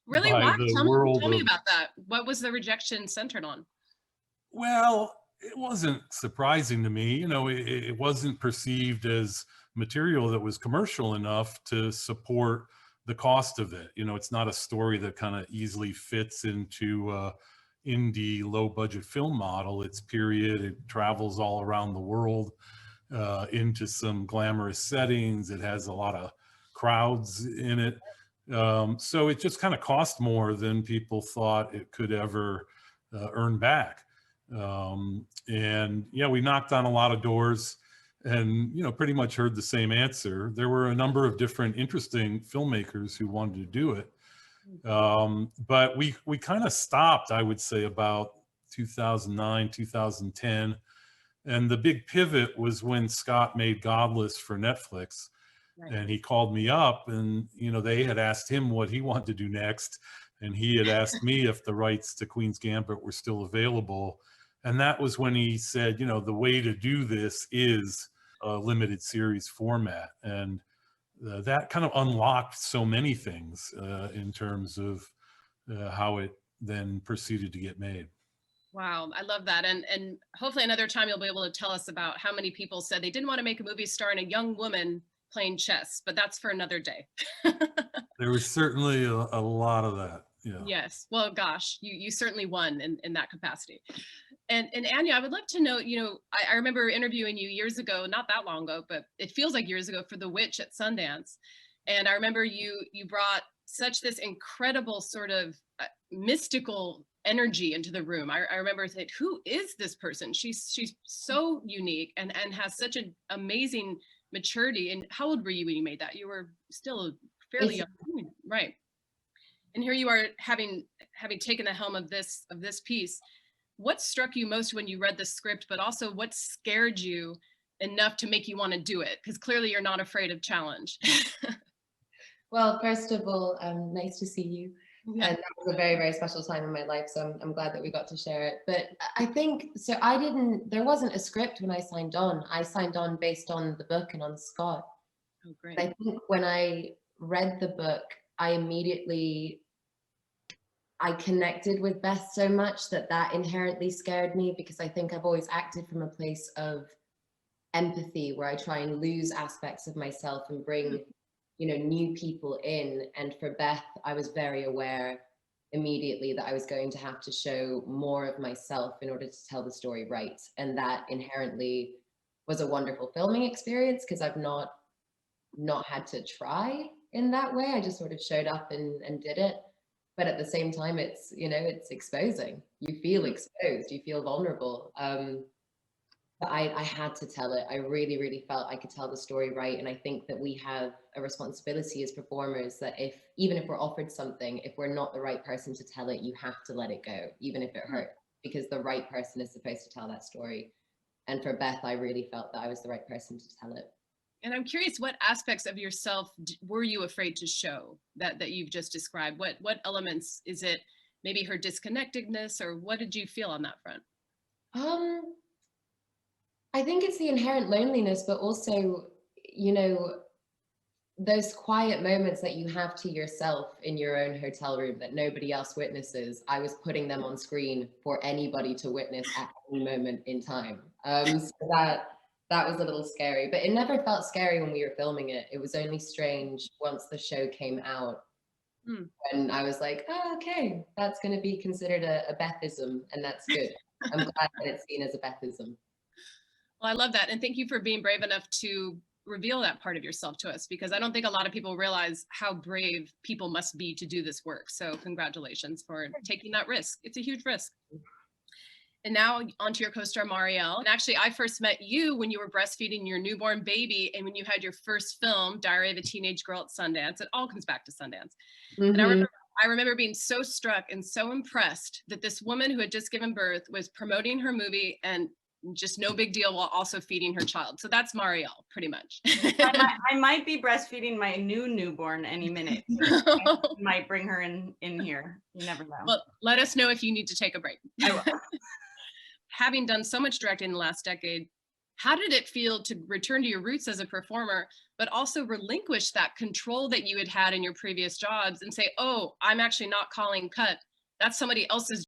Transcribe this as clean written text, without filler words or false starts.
Really? by Why? the Tell world me of, about that. What was the rejection centered on? well, it wasn't surprising to me. It wasn't perceived as material that was commercial enough to support the cost of it. It's not a story that kind of easily fits into indie low budget film model. It's period. It travels all around the world into some glamorous settings. It has a lot of crowds in it. So it just kind of cost more than people thought it could ever earn back. And yeah, we knocked on a lot of doors and pretty much heard the same answer. There were a number of different interesting filmmakers who wanted to do it, but we kind of stopped, I would say, about 2009, 2010. And the big pivot was when Scott made Godless for Netflix. Right. And he called me up, and they had asked him what he wanted to do next, and he had asked me if the rights to Queen's Gambit were still available. And that was when he said, the way to do this is a limited series format. And that kind of unlocked so many things in terms of how it then proceeded to get made. Wow, I love that. And hopefully another time you'll be able to tell us about how many people said they didn't want to make a movie starring a young woman playing chess, but that's for another day. There was certainly a lot of that. Yeah. Yes. Well, gosh, you certainly won in that capacity. And Anya, I would love to know, I remember interviewing you years ago, not that long ago, but it feels like years ago, for The Witch at Sundance. And I remember you brought such this incredible sort of mystical energy into the room. I remember saying, who is this person? She's so unique and has such an amazing maturity. And how old were you when you made that? You were still fairly young, right? And here you are having taken the helm of this piece. What struck you most when you read the script, but also what scared you enough to make you want to do it? Because clearly you're not afraid of challenge. Well, first of all, nice to see you. Yeah. And that was a very, very special time in my life. So I'm glad that we got to share it. But I think, so there wasn't a script when I signed on. I signed on based on the book and on Scott. Oh, great. I think when I read the book, I connected with Beth so much that inherently scared me, because I think I've always acted from a place of empathy where I try and lose aspects of myself and bring new people in. And for Beth, I was very aware immediately that I was going to have to show more of myself in order to tell the story right. And that inherently was a wonderful filming experience, because I've not had to try in that way. I just sort of showed up and did it. But at the same time, it's, it's exposing. You feel exposed, you feel vulnerable. But I had to tell it. I really, really felt I could tell the story right. And I think that we have a responsibility as performers that even if we're offered something, if we're not the right person to tell it, you have to let it go, even if it hurts, because the right person is supposed to tell that story. And for Beth, I really felt that I was the right person to tell it. And I'm curious, what aspects of yourself were you afraid to show that you've just described? What elements? Is it maybe her disconnectedness, or what did you feel on that front? I think it's the inherent loneliness, but also, those quiet moments that you have to yourself in your own hotel room that nobody else witnesses. I was putting them on screen for anybody to witness at any moment in time. So that was a little scary, but it never felt scary when we were filming it. It was only strange once the show came out. And I was like, oh, okay, that's going to be considered a Bethism, and that's good. I'm glad that it's seen as a Bethism. Well, I love that. And thank you for being brave enough to reveal that part of yourself to us, because I don't think a lot of people realize how brave people must be to do this work. So congratulations for taking that risk. It's a huge risk. And now onto your co-star, Marielle. And actually, I first met you when you were breastfeeding your newborn baby and when you had your first film, Diary of a Teenage Girl at Sundance. It all comes back to Sundance. And I remember being so struck and so impressed that this woman who had just given birth was promoting her movie and just no big deal while also feeding her child. So that's Marielle, pretty much. I might be breastfeeding my newborn any minute. I might bring her in here. You never know. Well, let us know if you need to take a break. I will. Having done so much directing in the last decade, How did it feel to return to your roots as a performer, but also relinquish that control that you had had in your previous jobs and say, oh, I'm actually not calling cut. That's somebody else's